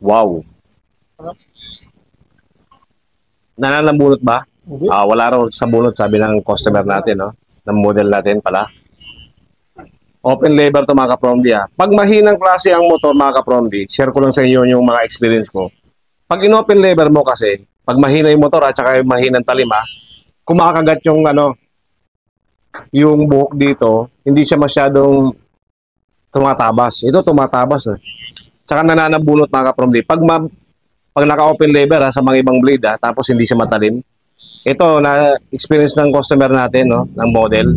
Wow. Nananambunot ba? Hindi. Wala raw sa bunot, sabi ng customer natin, no? Ng model natin pala. Open lever to mga kapromdi, ah. Pag mahinang klase ang motor mga kapromdi, share ko lang sa inyo yung mga experience ko. Pag in-open lever mo kasi, pag mahina yung motor at saka yung mahinang talim, kumakagat yung yung buhok dito, hindi siya masyadong tumatabas. Ito tumatabas, eh. Tsaka nananabunot mga kapromdi. Pag naka-open lever sa mga ibang blade, tapos hindi siya matalim. Ito na experience ng customer natin, no, ng model.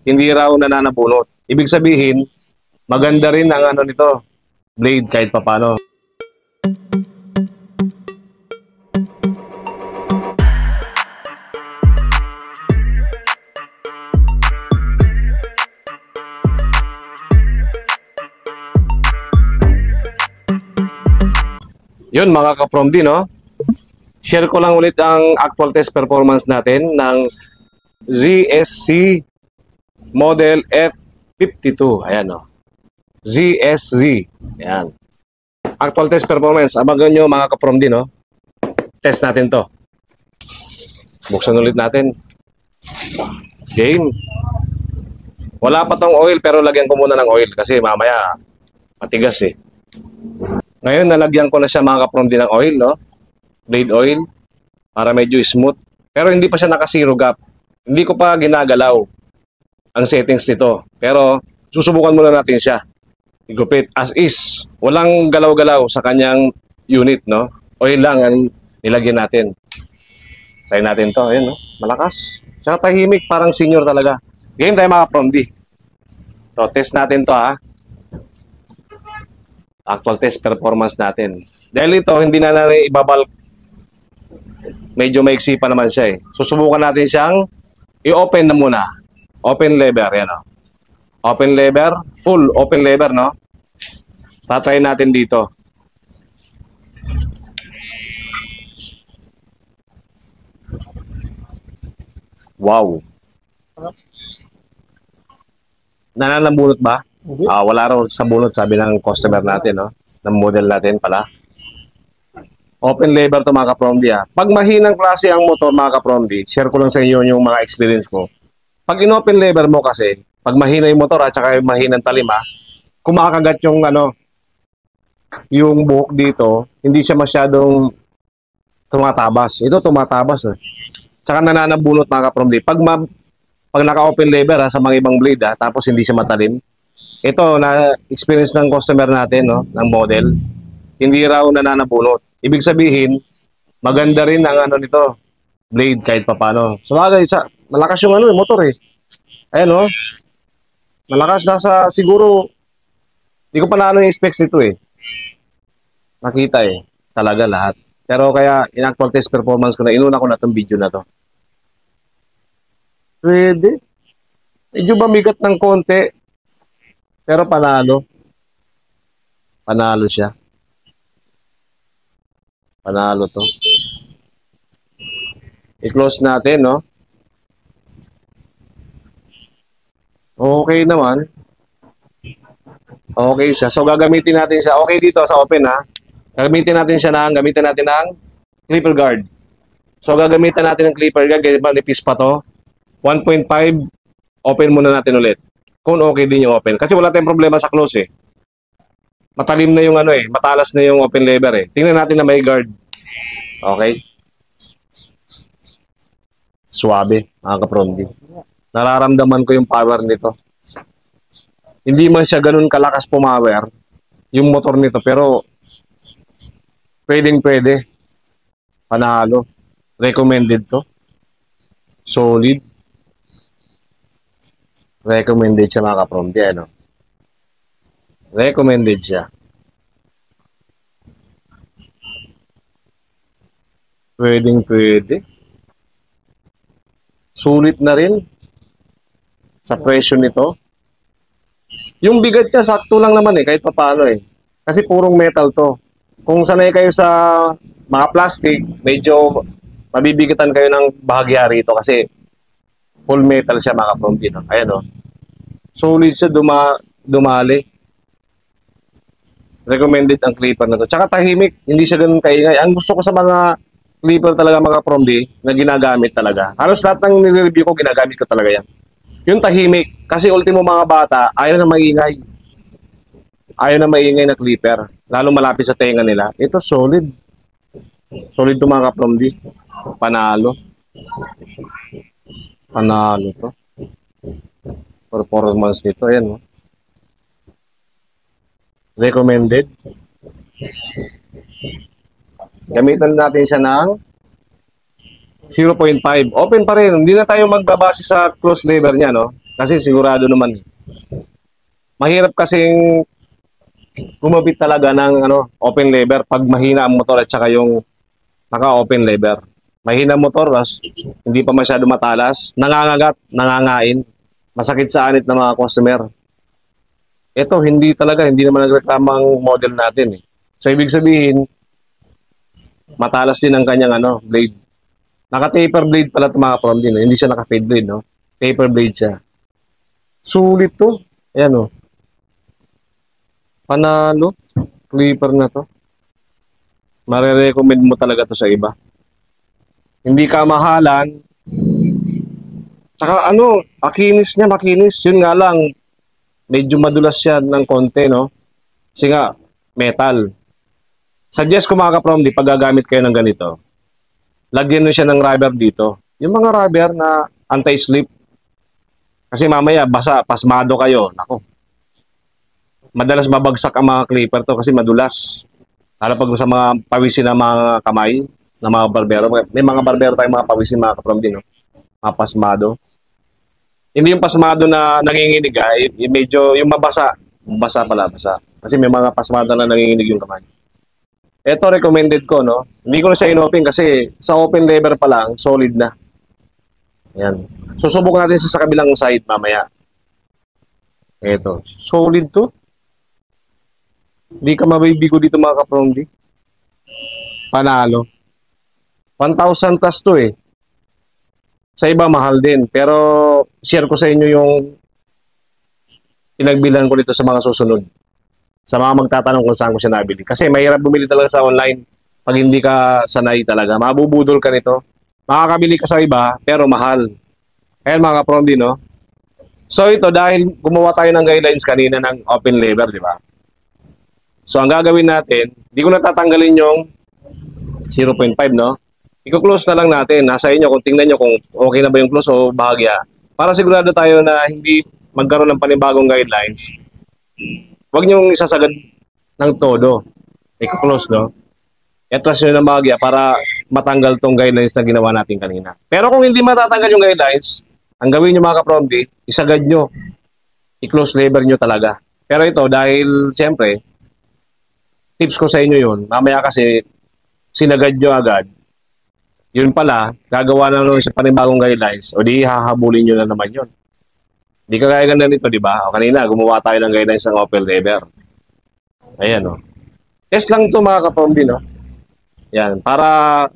Hindi raw nananabunot. Ibig sabihin, maganda rin ang nito, blade kahit papano. Yun mga kapromdi, no? Share ko lang ulit ang actual test performance natin ng ZSC model F52. Ayan, no? ZSZ. Ayan. Actual test performance. Abangan nyo mga kapromdi, no? Test natin to. Buksan ulit natin. Game. Wala pa tong oil pero lagyan ko muna ng oil kasi mamaya matigas eh. Ngayon, nalagyan ko na siya mga kapromdi ng oil, no? Blade oil, para medyo smooth. Pero hindi pa siya naka-zero gap. Hindi ko pa ginagalaw ang settings nito. Pero, susubukan muna natin siya. Igupit as is. Walang galaw-galaw sa kanyang unit, no? Oil lang ang nilagyan natin. Try natin to. Ayun, no? Malakas. Tsaka tahimik, parang senior talaga. Game tayo mga kapromdi. So, test natin to, actual test performance natin. Dahil ito, hindi na natin ibabal. Medyo maiksi pa naman siya eh. Susubukan natin siyang i-open na muna. Open lever, yan o. Open lever, full open lever, no? Tatry natin dito. Wow. Nananambunot ba? Hindi. Wala raw sa bunot, sabi ng customer natin, no? Ng model natin pala. Open lever to mga kapromdi, Pag mahinang klase ang motor mga kapromdi, share ko lang sa inyo yung mga experience ko. Pag in-open lever mo kasi, pag mahina yung motor at saka yung mahinang talim, kumakagat yung yung buhok dito, hindi siya masyadong tumatabas. Ito tumatabas, eh. Tsaka nananabunot mga kapromdi. Pag naka-open lever sa mga ibang blade, tapos hindi siya matalim. Ito na experience ng customer natin, no, ng model. Hindi raw nananabunot. Ibig sabihin, maganda rin ang nito, blade kahit papano. So malakas yung motor eh. Ayan, no. Malakas, nasa siguro hindi ko pa na yung specs nito eh. Nakita eh. Talaga lahat. Pero kaya in-actual test performance ko na, inuna ko na itong video na to. Pwede. Medyo bamigat ng konti. Pero panalo. Panalo siya. Panalo to. I-close natin, no? Okay naman. Okay siya. So, gagamitin natin siya. Okay dito sa open, gamitin natin ng clipper guard. So, gagamitan natin ng clipper guard. Ganyan manipis pa to. 1.5. Open muna natin ulit. Kung okay din yung open. Kasi wala tayong problema sa close eh. Matalim na yung matalas na yung open lever eh. Tingnan natin na may guard. Okay. Suwabe, mga kapromdi. Nararamdaman ko yung power nito. Hindi man siya ganun kalakas pumawer yung motor nito, pero pwedeng-pwede. Panalo. Recommended to. Solid. Recommended siya mga kapromdi, Recommended siya. Pwedeng-pwede. Sulit na rin sa presyo nito. Yung bigat niya, sakto lang naman kahit papaano Kasi purong metal to. Kung sanay kayo sa mga plastic, medyo mabibigatan kayo ng bahagya rito kasi full metal siya mga kapromdi, Ayan, Solid siya, dumali. recommended ang clipper na to. Tsaka tahimik, hindi siya ganun kaingay. Ang gusto ko sa mga clipper talaga mga Promdi na ginagamit talaga. Halos lahat ng nire-review ko, ginagamit ko talaga yan. Yung tahimik. Kasi ultimo mga bata, ayaw na maingay. Ayaw na maingay na clipper. Lalo malapit sa tenga nila. Ito, solid. Solid to mga Promdi. Panalo. Panalo to. Performance nito. Ayan, no? Recommended. Gamitan natin siya ng 0.5. Open pa rin. Hindi na tayo magbabase sa close lever niya, no? Kasi sigurado naman. Mahirap kasing gumamit talaga ng open lever pag mahina ang motor at saka yung naka-open lever. Mahina motor, hindi pa masyado matalas, nangangagat, nangangain, masakit sa anit ng mga customer. Ito, hindi naman nagreklamang model natin. So, ibig sabihin, matalas din ang kanyang blade. Naka-taper blade pala ito mga Promdi. Hindi siya naka-fade blade, no? Taper blade siya. Sulit to. Ayan, panalo. Clipper na to. Mare-recommend mo talaga to sa iba. Hindi ka mahalan. Tsaka makinis niya, makinis. Yun nga lang, medyo madulas siya ng konti, no? Kasi nga, metal. Suggest ko mga Promdi, pag gagamit kayo ng ganito, lagyan nyo siya ng rubber dito. Yung mga rubber na anti-slip. Kasi mamaya, basa, pasmado kayo. Nako. Madalas babagsak ang mga clipper to kasi madulas. Lalo pag sa mga pawisin na mga kamay, na mga barbero. May mga barbero tayong mga pawisin mga Promdi, no? Mga pasmado. Hindi yung pasmado na nanginginig, medyo yung mabasa. Basa pala, basa. Kasi may mga pasmado na nanginginig yung kamay. Ito recommended ko, no? Hindi ko na siya in-open kasi sa open lever pa lang, solid na. Ayan. Susubukan natin sa kabilang side mamaya. Ito. Solid to. Hindi ka mabibigo dito mga Promdi. Panalo. 1,000 plus to eh. Sa iba mahal din. Pero share ko sa inyo yung pinagbilan ko dito sa mga susunod. Sa mga magtatanong kung saan ko siya nabili. Kasi mahirap bumili talaga sa online pag hindi ka sanay talaga. Mabubudol ka nito. Makakabili ka sa iba, pero mahal. Ayan mga Promdi, no? So ito, dahil gumawa tayo ng guidelines kanina ng open lever, di ba? So ang gagawin natin, hindi ko natatanggalin yung 0.5, no? I-close na lang natin. Nasa inyo kung tingnan nyo kung okay na ba yung close o bahagya. Para sigurado tayo na hindi magkaroon ng panibagong guidelines. Huwag niyong isasagad ng todo. I-close, no? I-atras nyo ng bahagya para matanggal tong guidelines na ginawa natin kanina. Pero kung hindi matatanggal yung guidelines, ang gawin nyo mga Promdi, isagad nyo. I-close lever nyo talaga. Pero ito, dahil siyempre, tips ko sa inyo yun. Mamaya kasi, sinagad nyo agad. Yun pala, gagawa na lang sa panibagong guidelines, o di hahabulin nyo na naman yun. Di kagaya ganda nito, di ba? O kanina, gumawa tayo ng guidelines ng open lever. Ayan, no? Test lang ito mga Promdi, no? Yan, para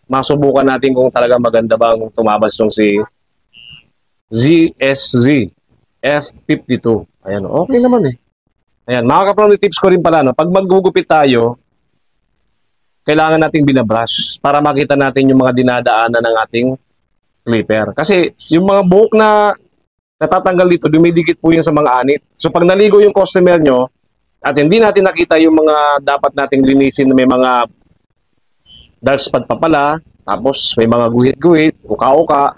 masubukan natin kung talaga maganda bang tumabas nung si ZSZ F52. Ayan, okay naman eh. Ayan, mga Promdi, tips ko rin pala, no? Pag maggugupit tayo, kailangan nating binabrush para makita natin yung mga dinadaanan ng ating clipper. Kasi yung mga buhok na natatanggal dito, dumidikit po yun sa mga anit. So pag naligo yung customer nyo, at hindi natin nakita yung mga dapat nating linisin na may mga dark spot pa pala, tapos may mga guhit-guhit, uka-uka.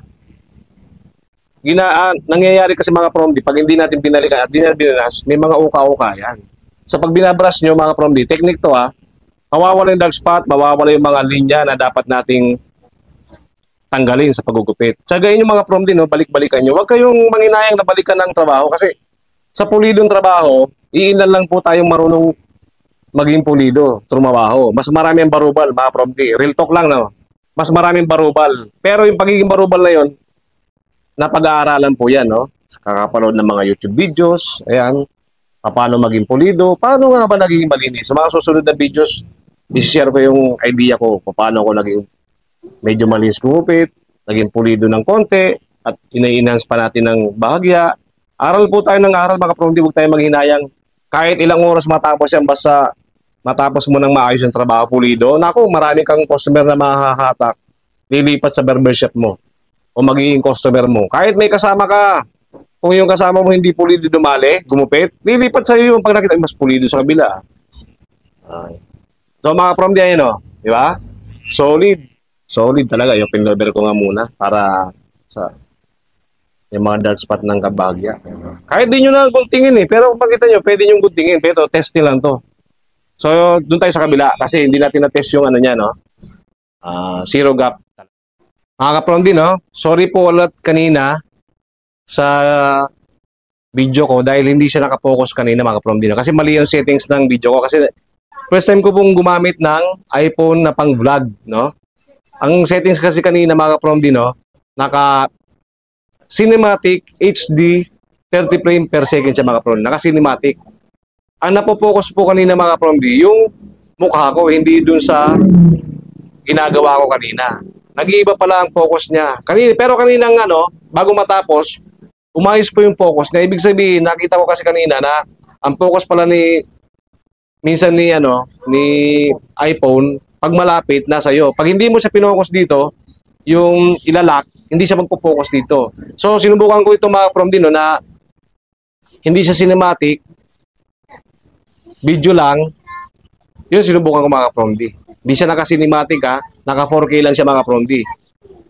Nangyayari kasi mga Promdi, pag hindi natin binalikan at hindi natin binalas, may mga uka-uka yan. So pag binabrush nyo mga Promdi, technique to mawawala yung dark spot, mawawala yung mga linya na dapat nating tanggalin sa paggugupit. Tsagayin yung mga Promdi, no, balik-balikan nyo. Huwag kayong manginayang na balikan ng trabaho kasi sa pulidong trabaho, iilan lang po tayong marunong maging pulido, trumabaho. Mas marami ang barubal, mga Promdi. Real talk lang, no? Mas maraming barubal. Pero yung pagiging barubal na yon, napag-aaralan po yan, no? Kakapanood ng mga YouTube videos, ayan, paano maging pulido, paano nga ba naging malinis. Sa mga susunod na videos, i-share ko yung idea ko kung paano ko naging medyo malinis gumupit, naging pulido ng konti, at ina-enhance pa natin ng bahagya. Aral po tayo ng aral, mga Promdi, huwag tayo maghinayang Kahit ilang oras matapos yan, basta matapos mo ng maayos yung trabaho, pulido, naku, marami kang customer na mahahatak, lilipat sa barbershop mo o magiging customer mo. Kahit may kasama ka, kung yung kasama mo hindi pulido dumali, gumupit, lilipat sa'yo yung pag nakita mas pulido sa kabila. Okay. So mga from di ayun, no? Di ba? Solid. Solid talaga. Yung pinlover ko nga muna para sa yung mga dark spot ng kabagya. Kahit di nyo na guntingin eh. Pero kung makita nyo, pwede nyo guntingin. Pero test nyo lang to. So, doon tayo sa kabila. Kasi hindi natin na-test yung ano niya, no? Zero gap. Mga kaprom din, no? Sorry po ulit kanina sa video ko dahil hindi siya nakapokus kanina, mga kaprom din. No? Kasi mali yung settings ng video ko. Kasi first time ko pong gumamit ng iPhone na pang vlog, no? Ang settings kasi kanina, mga kaprom din, no? Naka cinematic HD 30 frame per second siya, mga kaprom. Naka cinematic. Ang napopokus po kanina, mga kaprom di, yung mukha ko, hindi dun sa ginagawa ko kanina. Nag-iiba pala ang focus niya. Pero kanina nga, no, bago matapos, umayos po yung focus niya. Ibig sabihin, nakita ko kasi kanina na ang focus pala minsan ni iPhone, pag malapit, nasa iyo. Pag hindi mo siya pinokus dito, yung ilalak, hindi siya magpo-focus dito. So, sinubukan ko ito, mga from din, no, na hindi siya cinematic, video lang, yun sinubukan ko, mga from D. Hindi siya naka-cinematic, ha, naka 4K lang siya, mga from D.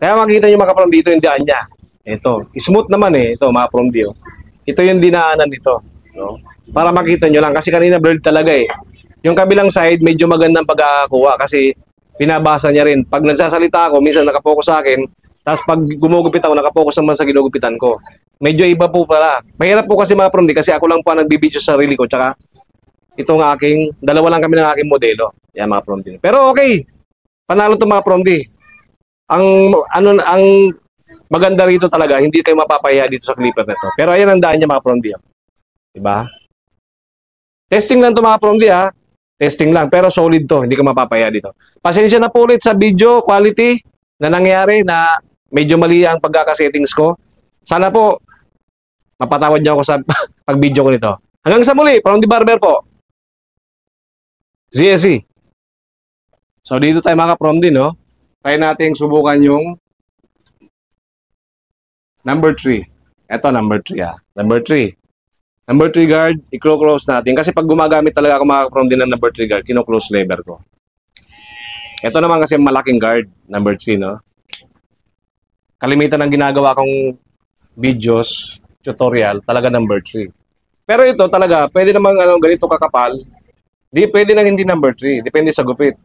Kaya makikita nyo, mga from D, ito yung daan niya. Ito, smooth naman ito, mga from D. Oh. Ito yung dinaanan nito, no? Para makita nyo lang, kasi kanina blurred talaga Yung kabilang side, medyo magandang pagkakakuha kasi pinabasa niya rin. Pag nagsasalita ako, minsan nakapokus sa akin, tapos pag gumugupit ako, nakapokus naman sa ginugupitan ko. Medyo iba po pala. Mahirap po kasi, mga from D, kasi ako lang po ang nagbibideo sa sarili ko, tsaka itong dalawa lang kami ng aking modelo. Yan, mga from D. Pero okay, panalo to, mga from D. Ang maganda rito talaga, hindi kayo mapapahiya dito sa clipper na to. Pero ayan ang daan niya, mga from D. Diba? Testing lang to, mga from D, ha. Testing lang, pero solid to, hindi ka mapapahiya dito. Pasensya na po ulit sa video quality na nangyari na medyo mali ang pagkakasettings ko. Sana po, mapatawad niyo ako sa pag-video ko nito. Hanggang sa muli, from the barber po. ZSC. So dito tayo, mga from din, no? Try natin subukan yung number 3. Ito, number 3, ha. Number 3. Number 3 guard, i-close natin. Kasi pag gumagamit talaga ako, mga from din ng number 3 guard, kino-close lever ko. Ito naman kasi malaking guard, number 3, no? Kalimitan ng ginagawa kong videos, tutorial, talaga number 3. Pero ito talaga, pwede namang ganito kakapal. Di pwede nang hindi number 3. Depende sa gupit.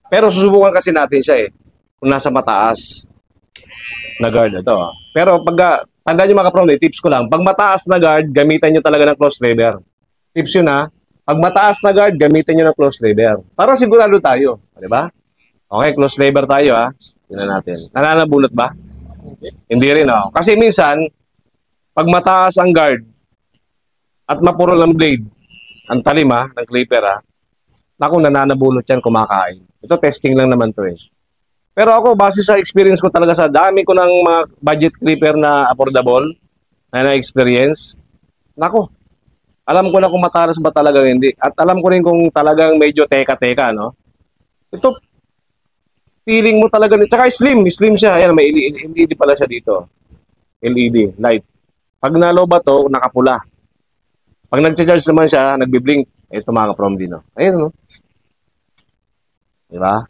Pero susubukan kasi natin siya kung nasa mataas na guard ito. Pero pag tandaan nyo, mga kaprom, tips ko lang. Pag mataas na guard, gamitan nyo talaga ng close lever. Tips yun, ha. Pag mataas na guard, gamitan nyo ng close lever. Para sigurado tayo. Di ba? Okay, close lever tayo, ha. Tingnan natin. Nananabulot ba? Hindi rin, oh. Kasi minsan, pag mataas ang guard at mapuro ng blade, ang talim, ha, ng clipper, ha, naku, nananabulot yan, kumakain. Ito, testing lang naman to, Pero ako, base sa experience ko talaga, sa dami ko ng mga budget clipper na affordable, na experience, naku, alam ko na kung matalas ba talaga hindi. At alam ko rin kung talagang medyo teka-teka, no? Ito, feeling mo talaga, tsaka slim siya. Ayan, may LED pala siya dito. LED, light. Pag nalo ba to, nakapula. Pag nag-charge naman siya, nagbi-blink. Ito, mga from din, no? Ayun, no? Diba?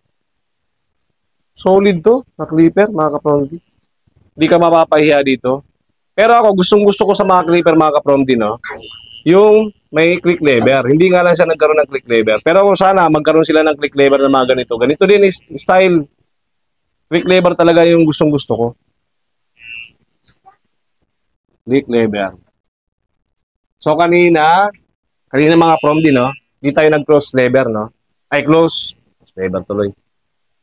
Solid to, na clipper, mga kaprom din. Hindi ka mapapahiya dito. Pero ako, gustong-gusto ko sa mga clipper, mga kaprom din, no? Yung may click lever. Hindi nga lang siya nagkaroon ng click lever. Pero sana magkaroon sila ng click lever na mga ganito. Ganito din style. Click lever talaga yung gustong-gusto ko. Click lever. So kanina mga from din, no? Di tayo nag-close lever, no? Ay, close lever tuloy.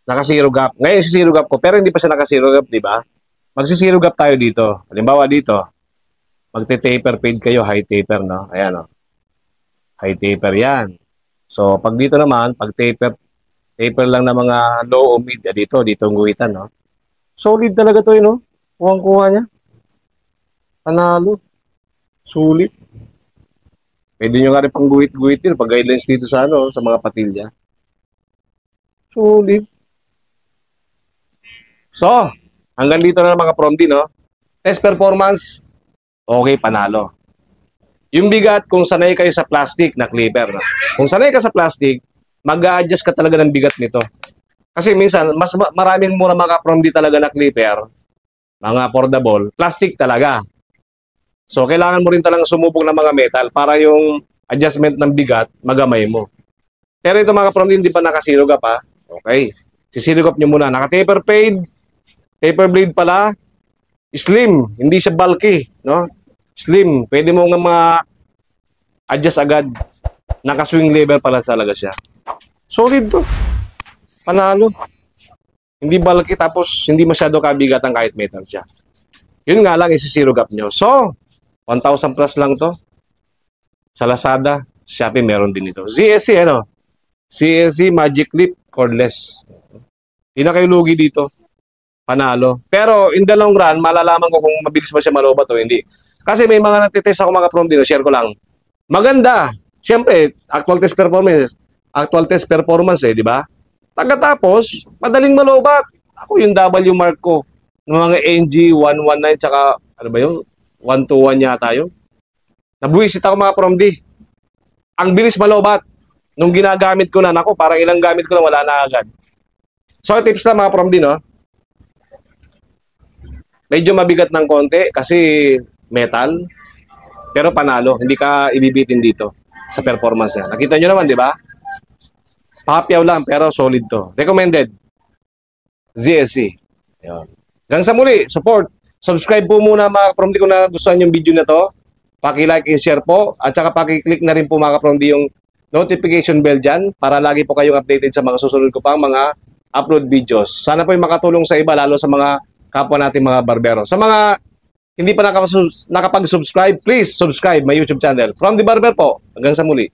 Naka-zero gap. Ngayon, si-zero gap ko. Pero hindi pa siya naka-zero gap, di ba? Magsi-zero gap tayo dito. Halimbawa dito, magte-taper fade kayo, high taper, no? Ayan, no? High taper yan. So, pag dito naman, pag taper lang ng mga low o mid, dito ang guhitan, no? Solid talaga to, no? Kuhang-kuha niya. Panalo. Sulit. Pwede nyo nga rin pang guhit-guhit din pag guidelines dito sa ano, sa mga patilya. Solid. So, hanggang dito na mga Promdi, no? Test performance, okay, panalo. Yung bigat, kung sanay kayo sa plastic na clipper, no? Kung sanay ka sa plastic, mag-a-adjust ka talaga ng bigat nito. Kasi minsan, mas maraming mura mga Promdi talaga na clipper, mga affordable, plastic talaga. So, kailangan mo rin talagang sumubok ng mga metal para yung adjustment ng bigat, magamay mo. Pero ito mga Promdi, hindi pa nakasirugap ha. Okay. Sisirugap nyo muna. Naka-taper fade, taper blade pala, slim, hindi siya bulky, no? Slim, pwede mo nga ma-adjust agad. Naka-swing lever pala talaga siya. Solid to. Panalo. Hindi bulky tapos hindi masyado kabigatan kahit metal siya. Yun nga lang isisirugap nyo. So, 1,000 plus lang to. Sa Lazada, Shopee meron din ito. ZSC ano? ZSC Magic Clip cordless. Hindi na kayo lugi dito. Panalo. Pero in the long run, malalaman ko kung mabilis ba siya malobat o hindi. Kasi may mga natitest ako mga Promdi, share ko lang. Maganda. Siyempre, actual test performance di ba? Pagkatapos, madaling malobat. Ako yung W mark ko ng mga NG119 tsaka ano ba yun? 121 yata yun. Nabuisit ako mga Promdi. Ang bilis malobat. Nung ginagamit ko na, nako, parang ilang gamit ko lang, wala na agad. So, tips lang mga Promdi, no? Medyo mabigat ng konti kasi metal. Pero panalo. Hindi ka ibibitin dito sa performance niya. Nakita nyo naman, di ba? Pakapyaw lang, pero solid to. Recommended. ZSC. Ayun. Hanggang sa muli, support. Subscribe po muna mga Promdi kung nagustuhan yung video na to. Paki-like and share po. At saka paki-click na rin po mga Promdi yung notification bell dyan para lagi po kayong updated sa mga susunod ko pang mga upload videos. Sana po yung makatulong sa iba, lalo sa mga kapwa natin mga barbero. Sa mga hindi pa nakapag-subscribe, please subscribe my YouTube channel. From the Barber po. Hanggang sa muli.